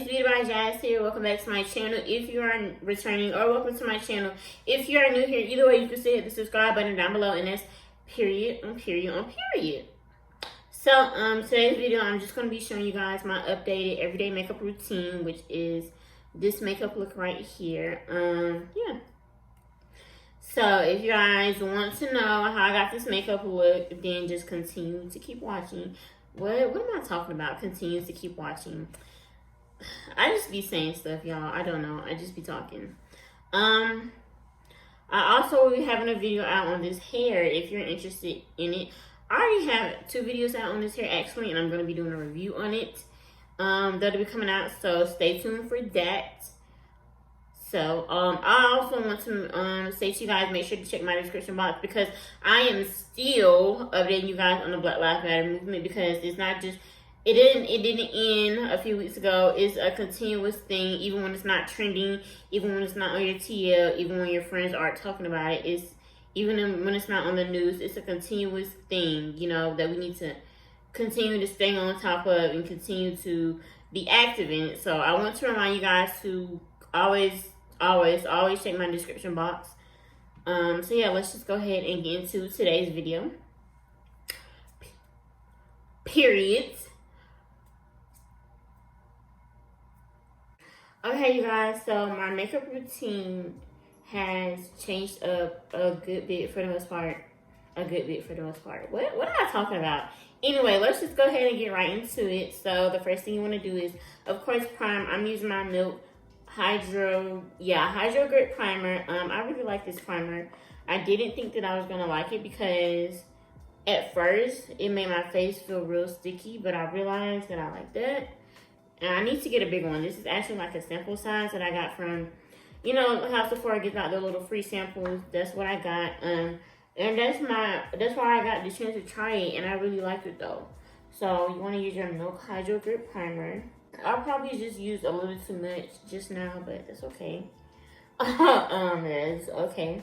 it's Beauty by Jazz here. Welcome back to my channel. If you are returning, or welcome to my channel. If you are new here, either way, you can see hit the subscribe button down below, and that's period on period on period. So, today's video, I'm just going to be showing you guys my updated everyday makeup routine, which is this makeup look right here. Yeah. So, if you guys want to know how I got this makeup look, then just continue to keep watching. What am I talking about? Continue to keep watching. I just be saying stuff, y'all. I don't know. I just be talking. I also will be having a video out on this hair if you're interested in it. I already have 2 videos out on this hair actually, and I'm going to be doing a review on it. That'll be coming out, so stay tuned for that. So, I also want to say to you guys, make sure to check my description box because I am still updating you guys on the Black Lives Matter movement because it's not just, it didn't end a few weeks ago. It's a continuous thing, even when it's not trending, even when it's not on your TL, even when your friends aren't talking about it. It's even when it's not on the news, it's a continuous thing, you know, that we need to continue to stay on top of and continue to be active in it. So I want to remind you guys to always check my description box. So yeah, let's just go ahead and get into today's video. Period. Okay, you guys, so my makeup routine has changed up a good bit for the most part. What am I talking about? Anyway, let's just go ahead and get right into it. So the first thing you want to do is, of course, prime. I'm using my Milk Hydro Grip Primer. I really like this primer. I didn't think that I was going to like it because at first it made my face feel real sticky, but I realized that I like that. And I need to get a bigger one. This is actually like a sample size that I got from, you know, how Sephora gives out the little free samples. That's what I got. And that's why I got the chance to try it, and I really liked it though. So you want to use your Milk Hydro Grip Primer. I'll probably just use a little too much just now, but that's okay. That's okay.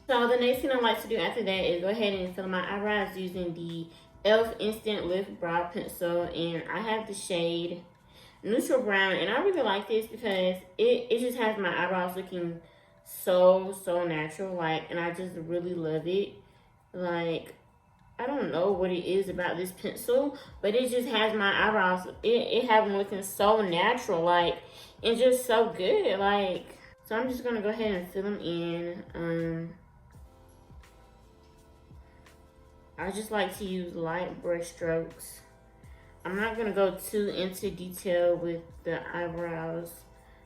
So the next thing I like to do after that is go ahead and fill my eyebrows using the e.l.f. Instant Lift Brow Pencil, and I have the shade Neutral Brown, and I really like this because it just has my eyebrows looking so natural, like, and I just really love it. Like, I don't know what it is about this pencil, but it just has my eyebrows, it have them looking so natural, like, and just so good, like. So I'm just gonna go ahead and fill them in. I just like to use light brush strokes. I'm not gonna go too into detail with the eyebrows,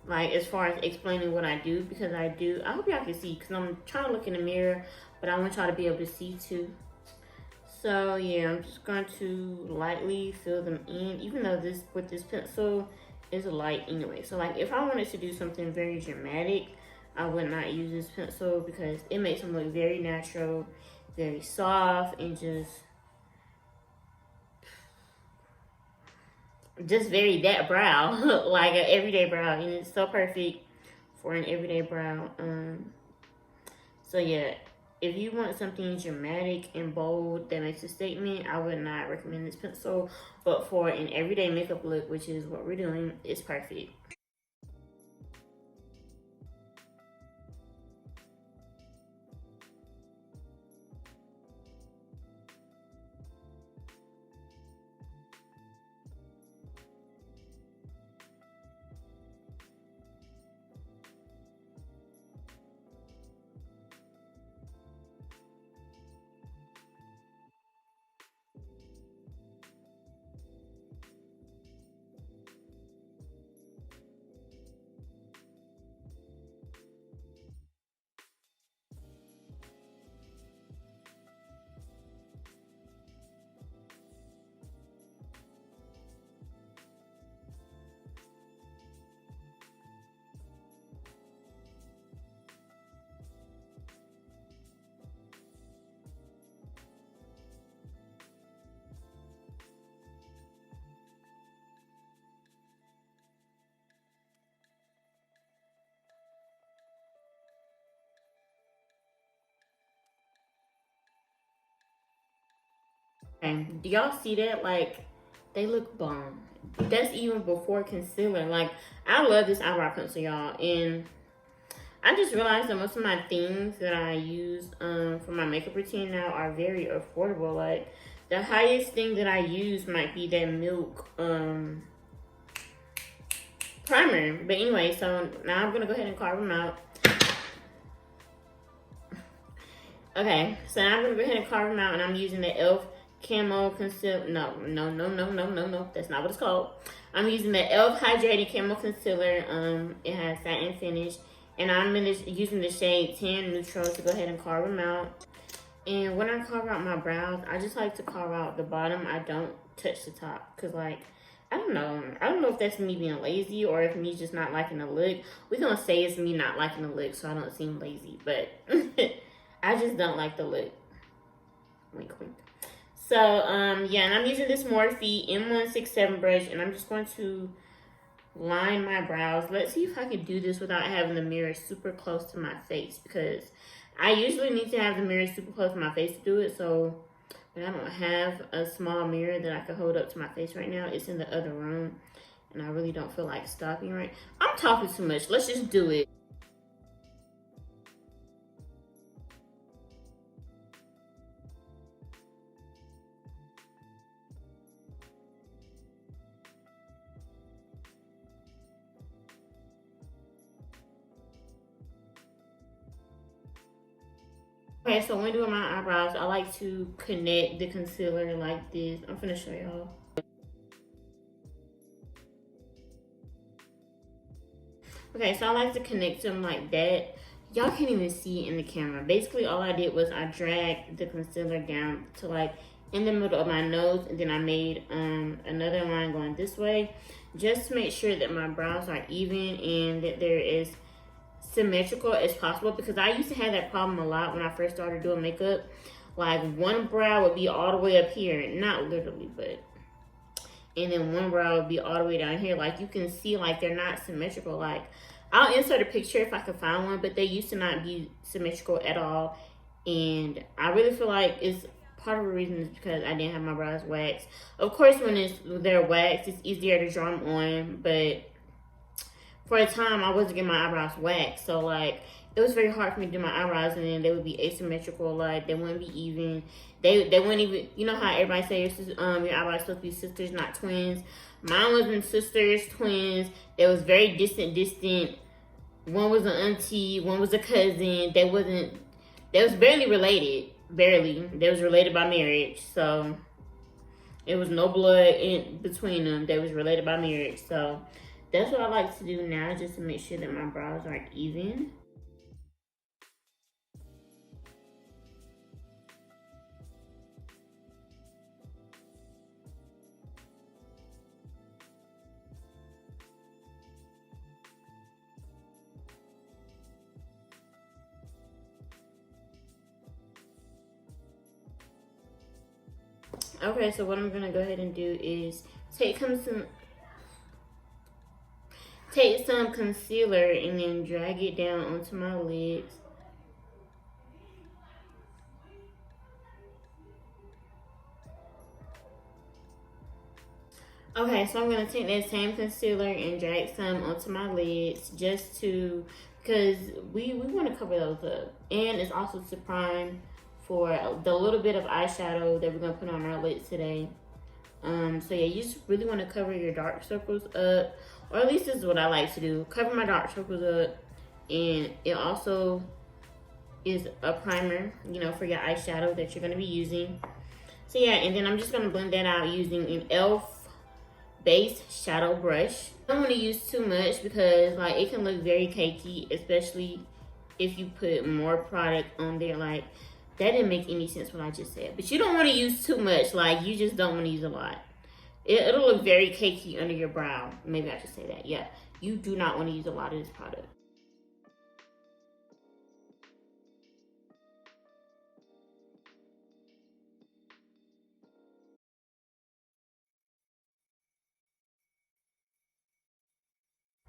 like as far as explaining what I do, because I hope y'all can see, because I'm trying to look in the mirror, but I want y'all to be able to see too. So yeah, I'm just going to lightly fill them in, even though with this pencil is light anyway. So like if I wanted to do something very dramatic, I would not use this pencil because it makes them look very natural, very soft, and just very that brow, like an everyday brow, and it's so perfect for an everyday brow. So yeah, if you want something dramatic and bold that makes a statement, I would not recommend this pencil, but for an everyday makeup look, which is what we're doing, it's perfect. Okay, do y'all see that? Like, They look bomb. That's even before concealer. Like, I love this eyebrow pencil, y'all. And I just realized that most of my things that I use for my makeup routine now are very affordable. Like, the highest thing that I use might be that Milk primer. But anyway, so now I'm going to go ahead and carve them out. Okay, so now I'm going to go ahead and carve them out. And I'm using the e.l.f. Camo Concealer. No. That's not what it's called. I'm using the e.l.f. Hydrating Camo Concealer. It has satin finish. And I'm using the shade Tan Neutral to go ahead and carve them out. And when I carve out my brows, I just like to carve out the bottom. I don't touch the top. Because, like, I don't know. I don't know if that's me being lazy or if me just not liking the look. We're going to say it's me not liking the look so I don't seem lazy. But I just don't like the look. Wink, wink. So, yeah, and I'm using this Morphe M167 brush. And I'm just going to line my brows. Let's see if I can do this without having the mirror super close to my face, because I usually need to have the mirror super close to my face to do it. So but I don't have a small mirror that I can hold up to my face right now. It's in the other room and I really don't feel like stopping right. I'm talking too much. Let's just do it. Okay, so when doing my eyebrows, I like to connect the concealer like this. I'm finna show y'all. Okay, so I like to connect them like that. Y'all can't even see it in the camera. Basically, all I did was I dragged the concealer down to like in the middle of my nose, and then I made another line going this way, just to make sure that my brows are even and that there is symmetrical as possible, because I used to have that problem a lot when I first started doing makeup. Like, one brow would be all the way up here, not literally, but and then one brow would be all the way down here. Like, you can see like they're not symmetrical. Like, I'll insert a picture if I can find one, but they used to not be symmetrical at all. And I really feel like it's part of the reason is because I didn't have my brows waxed. Of course, when they're waxed, it's easier to draw them on, but for a time, I wasn't getting my eyebrows waxed. So, like, it was very hard for me to do my eyebrows, and then they would be asymmetrical. Like, they wouldn't be even. They wouldn't even, you know how everybody says your eyebrows supposed to be sisters, not twins. Mine wasn't sisters, twins. They was very distant. One was an auntie, one was a cousin. They was barely related. Barely. They was related by marriage. So, it was no blood in between them. They was related by marriage. So, that's what I like to do now, just to make sure that my brows are even. Okay, so what I'm gonna go ahead and do is take some concealer and then drag it down onto my lids. Okay, so I'm going to take that same concealer and drag some onto my lids just to, because we want to cover those up. And it's also to prime for the little bit of eyeshadow that we're going to put on our lids today. So yeah, you just really want to cover your dark circles up. Or at least this is what I like to do. Cover my dark circles up. And it also is a primer, you know, for your eyeshadow that you're going to be using. So yeah, and then I'm just going to blend that out using an e.l.f. base shadow brush. I don't want to use too much because like it can look very cakey, especially if you put more product on there. Like, that didn't make any sense what I just said. But you don't want to use too much. Like, you just don't want to use a lot. It'll look very cakey under your brow. Maybe I should say that. Yeah, you do not want to use a lot of this product.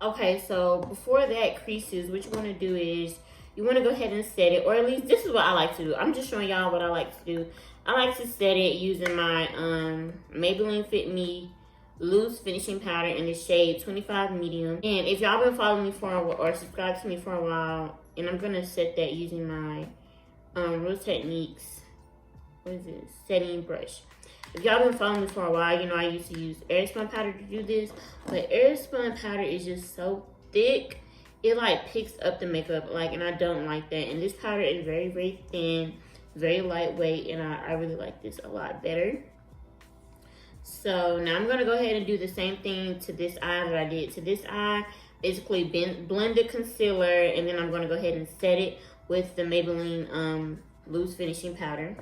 Okay, so before that creases, what you want to do is you want to go ahead and set it, or at least this is what I like to do. I'm just showing y'all what I like to do. I like to set it using my Maybelline Fit Me loose finishing powder in the shade 25 medium. And if y'all been following me for a while or subscribed to me for a while, and I'm gonna set that using my Real Techniques, what is it, setting brush. If y'all been following me for a while, you know I used to use airspun powder to do this, but airspun powder is just so thick, it like picks up the makeup, like, and I don't like that. And this powder is very, very thin, very lightweight, and I really like this a lot better. So now I'm gonna go ahead and do the same thing to this eye that I did to this eye. Basically blend the concealer, and then I'm gonna go ahead and set it with the Maybelline loose finishing powder.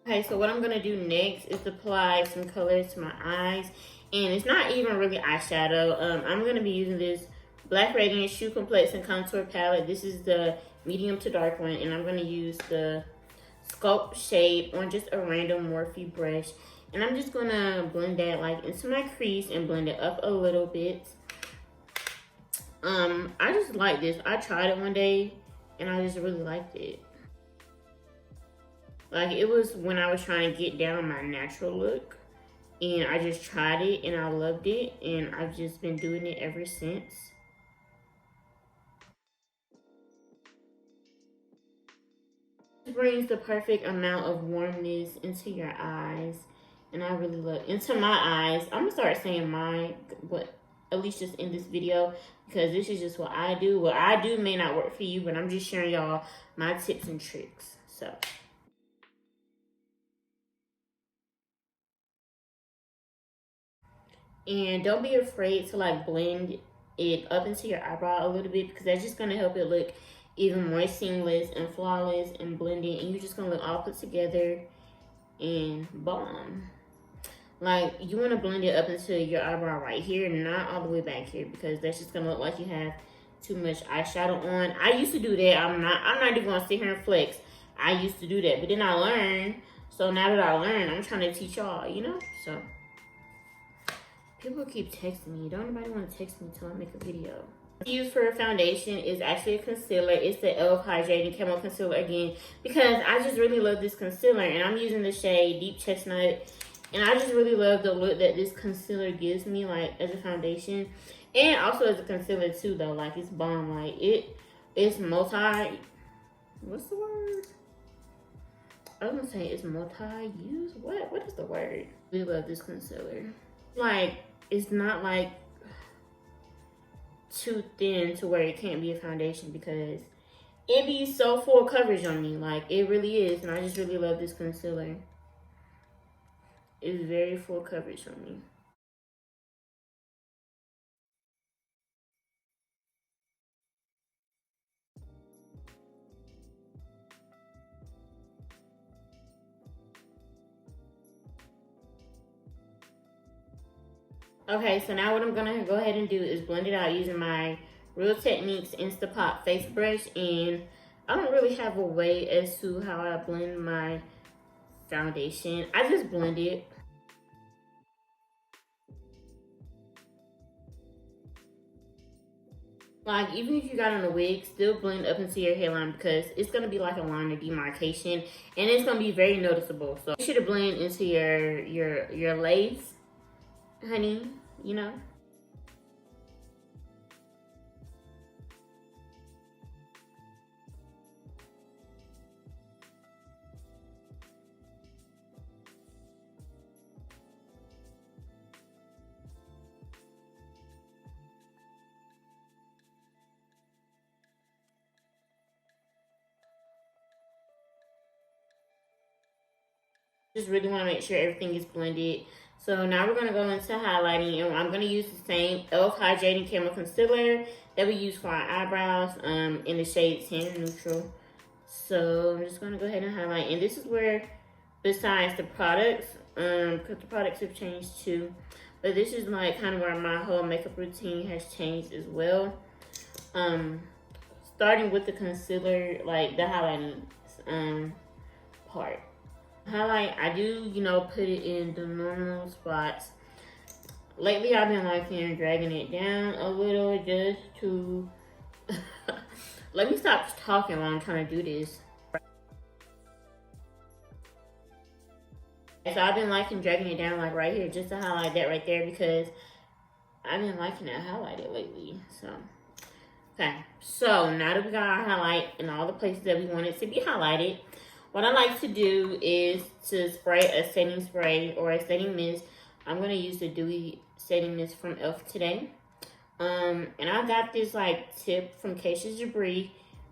Okay, so what I'm gonna do next is apply some colors to my eyes, and it's not even really eyeshadow. I'm gonna be using this Black Radiant Shoe Complex and Contour Palette. This is the medium to dark one, and I'm gonna use the Sculpt shade on just a random Morphe brush, and I'm just gonna blend that like into my crease and blend it up a little bit. I just like this. I tried it one day, and I just really liked it. Like, it was when I was trying to get down my natural look, and I just tried it and I loved it, and I've just been doing it ever since. It brings the perfect amount of warmness into your eyes, and I really love into my eyes. I'm gonna start saying at least just in this video, because this is just what I do. What I do may not work for you, but I'm just sharing y'all my tips and tricks. So and don't be afraid to like blend it up into your eyebrow a little bit, because that's just going to help it look even more seamless and flawless and blended, and you're just going to look all put together and bomb. Like, you want to blend it up into your eyebrow right here, not all the way back here, because that's just going to look like you have too much eyeshadow on. I used to do that. I'm not even going to sit here and flex. I used to do that, but then I learned. So now that I learned, I'm trying to teach y'all, you know? So people keep texting me. Don't nobody want to text me until I make a video. What I use for a foundation is actually a concealer. It's the e.l.f. Hydrating Camo Concealer again, because I just really love this concealer, and I'm using the shade Deep Chestnut, and I just really love the look that this concealer gives me, like, as a foundation, and also as a concealer too, though. Like, it's bomb. Like, it's multi, what's the word? I was gonna say it's multi-use. What is the word? I really love this concealer. Like, it's not like too thin to where it can't be a foundation, because it be so full coverage on me. Like, it really is, and I just really love this concealer. It's very full coverage on me. Okay, so now what I'm gonna go ahead and do is blend it out using my Real Techniques Instapot face brush, and I don't really have a way as to how I blend my foundation. I just blend it. Like, even if you got on a wig, still blend up into your hairline, because it's gonna be like a line of demarcation, and it's gonna be very noticeable. So you should blend into your lace, honey, you know. Just really want to make sure everything is blended. So now we're going to go into highlighting, and I'm going to use the same e.l.f. Hydrating Camo Concealer that we use for our eyebrows in the shade Tan Neutral. So I'm just going to go ahead and highlight. And this is where, besides the products, because the products have changed too, But this is like kind of where my whole makeup routine has changed as well. Starting with the concealer, like the highlighting part. Highlight, I do, you know, put it in the normal spots. Lately, I've been liking dragging it down a little just to... Let me stop talking while I'm trying to do this. So I've been liking dragging it down like right here just to highlight that right there because I've been liking it highlighted lately. So, okay. So now that we got our highlight in all the places that we want it to be highlighted, what I like to do is to spray a setting spray or a setting mist. I'm going to use the Dewy Setting Mist from e.l.f. today. And I got this like tip from Keisha's Debris.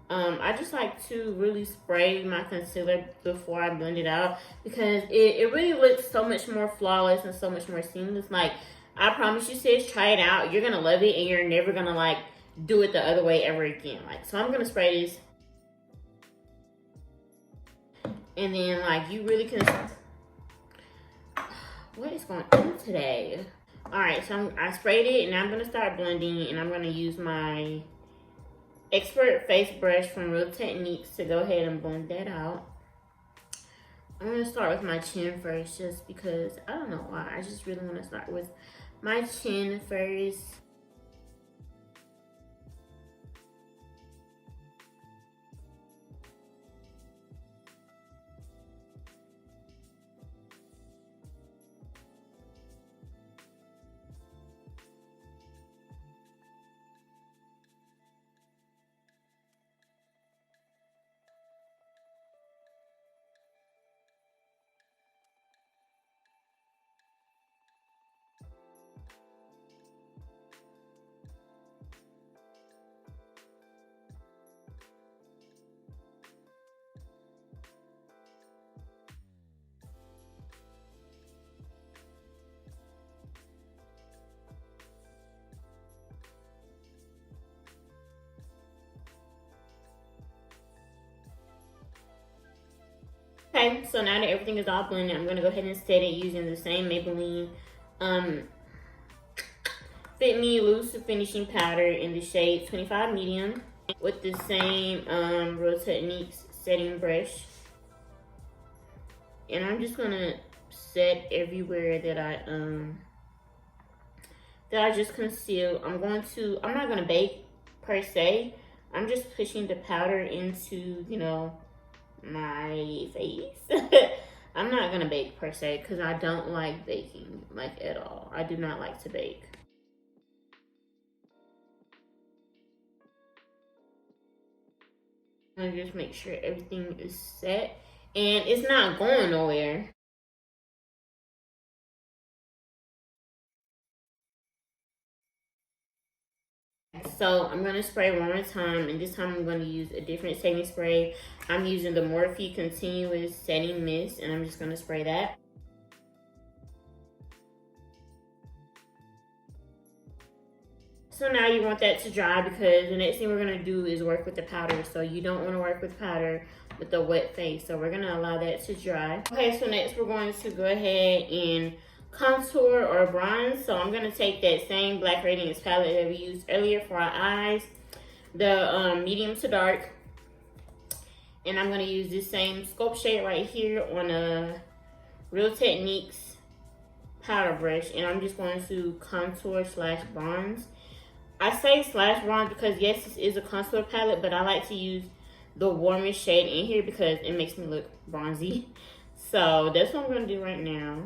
I just like to really spray my concealer before I blend it out because it really looks so much more flawless and so much more seamless. Like, I promise you, sis, try it out. You're going to love it and you're never going to like do it the other way ever again. Like, so I'm going to spray this. And then like you really can... What is going on today? Alright, so I sprayed it and I'm going to start blending and I'm going to use my Expert Face Brush from Real Techniques to go ahead and blend that out. I'm going to start with my chin first just because I don't know why. I just really want to start with my chin first. Okay, so now that everything is all blended, I'm going to go ahead and set it using the same Maybelline Fit Me Loose Finishing Powder in the shade 25 Medium with the same Real Techniques setting brush. And I'm just going to set everywhere that I just conceal. I'm not going to bake per se. I'm just pushing the powder into, you know, my face. I'm not gonna bake per se because I don't like baking like at all. I do not like to bake. I'm gonna just make sure everything is set and it's not going nowhere. So I'm going to spray one more time, and this time I'm going to use a different setting spray. I'm using the Morphe Continuous Setting Mist, and I'm just going to spray that. So now you want that to dry because the next thing we're going to do is work with the powder. So you don't want to work with powder with a wet face. So we're going to allow that to dry. Okay, so next we're going to go ahead and contour or bronze. So I'm going to take that same Black Radiance palette that we used earlier for our eyes, the medium to dark, and I'm going to use this same sculpt shade right here on a Real Techniques powder brush, and I'm just going to contour slash bronze. I say slash bronze because yes, this is a contour palette, but I like to use the warmest shade in here because it makes me look bronzy. So that's what I'm going to do right now.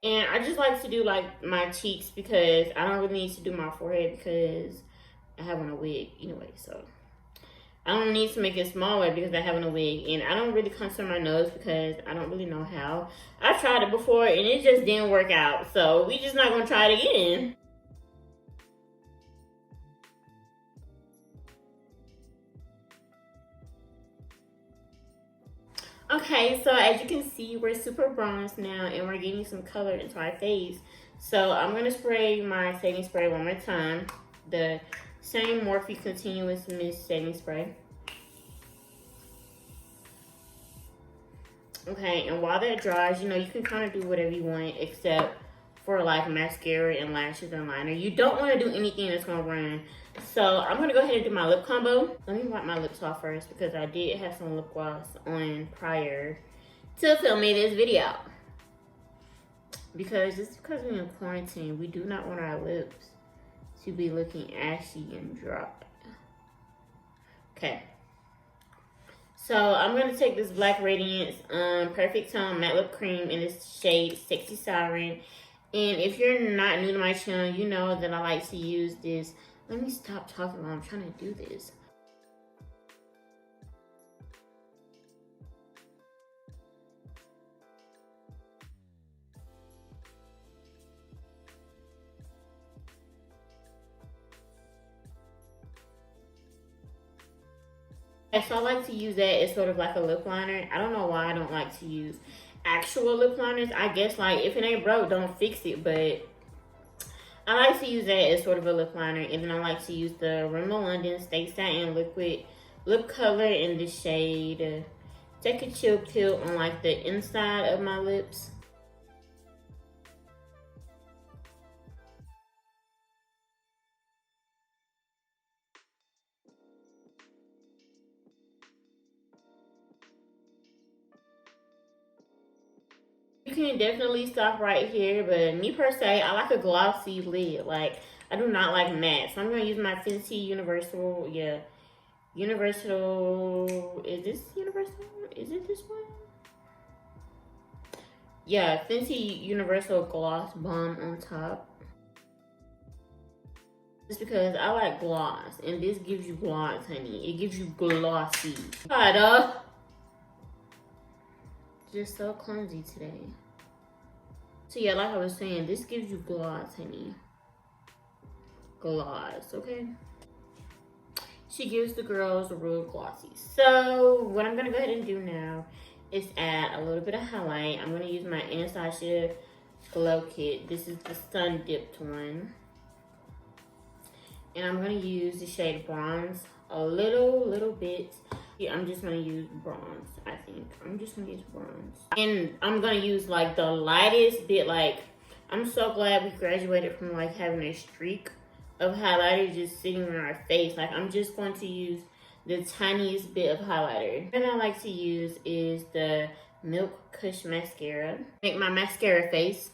And I just like to do like my cheeks because I don't really need to do my forehead because I have on a wig anyway. So I don't need to make it smaller because I have on a wig. And I don't really contour my nose because I don't really know how. I've tried it before and it just didn't work out. So we just not going to try it again. Okay, so as you can see, we're super bronzed now and we're getting some color into our face. So I'm going to spray my setting spray one more time, the Same Morphe Continuous Mist Setting Spray. Okay, and while that dries, you know, you can kind of do whatever you want except for like mascara and lashes and liner. You don't want to do anything that's going to run. So I'm going to go ahead and do my lip combo. Let me wipe my lips off first because I did have some lip gloss on prior to filming this video. Because it's because we're in quarantine. We do not want our lips to be looking ashy and dry. Okay. So I'm going to take this Black Radiance Perfect Tone Matte Lip Cream in this shade Sexy Siren. And if you're not new to my channel, you know that I like to use this. Let me stop talking while I'm trying to do this. So I like to use that as sort of like a lip liner. I don't know why I don't like to use actual lip liners. I guess like if it ain't broke, don't fix it. But I like to use that as sort of a lip liner. And then I like to use the Rimmel London Stay Satin Liquid Lip Color in the shade Take a Chill Pill on like the inside of my lips. You can definitely stop right here, but me per se, I like a glossy lid. Like, I do not like matte. So I'm going to use my Fenty Universal, Universal, is this Universal? Is it this one? Yeah, Fenty Universal Gloss Bomb on top. Just because I like gloss, and this gives you gloss, honey. It gives you glossy. Just so clumsy today. So yeah, like I was saying, this gives you gloss, honey. Gloss, okay? She gives the girls a real glossy. So what I'm gonna go ahead and do now is add a little bit of highlight. I'm gonna use my Anastasia Glow Kit. This is the Sun Dipped one. And I'm gonna use the shade Bronze a little bit. Yeah, I'm just gonna use bronze, I think. I'm just gonna use bronze. And I'm gonna use like the lightest bit. Like, I'm so glad we graduated from like having a streak of highlighter just sitting on our face. Like, I'm just going to use the tiniest bit of highlighter. And I like to use is the Milk Kush Mascara. Make my mascara face.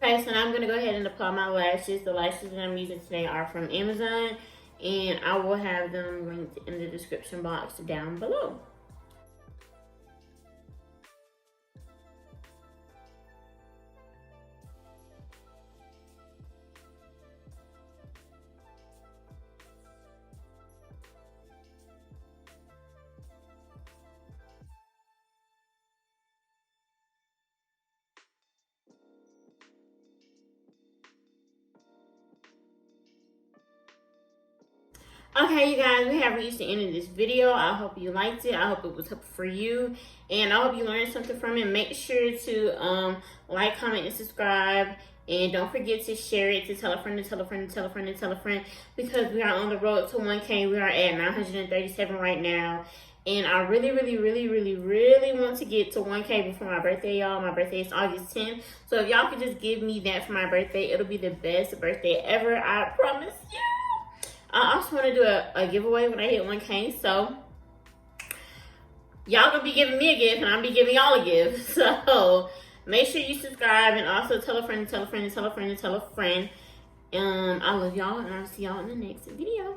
Okay, so now I'm going to go ahead and apply my lashes. The lashes that I'm using today are from Amazon, and I will have them linked in the description box down below. Okay, you guys, we have reached the end of this video. I hope you liked it. I hope it was helpful for you. And I hope you learned something from it. Make sure to like, comment, and subscribe. And don't forget to share it to tell a friend, to tell a friend, to tell a friend, to tell a friend. Because we are on the road to 1K. We are at 937 right now. And I really want to get to 1K before my birthday, y'all. My birthday is August 10th. So if y'all could just give me that for my birthday, it'll be the best birthday ever. I promise you. I also want to do a giveaway when I hit 1K. So y'all gonna be giving me a gift, and I'm be giving y'all a gift. So make sure you subscribe, and also tell a friend, tell a friend, tell a friend, tell a friend. I love y'all, and I'll see y'all in the next video.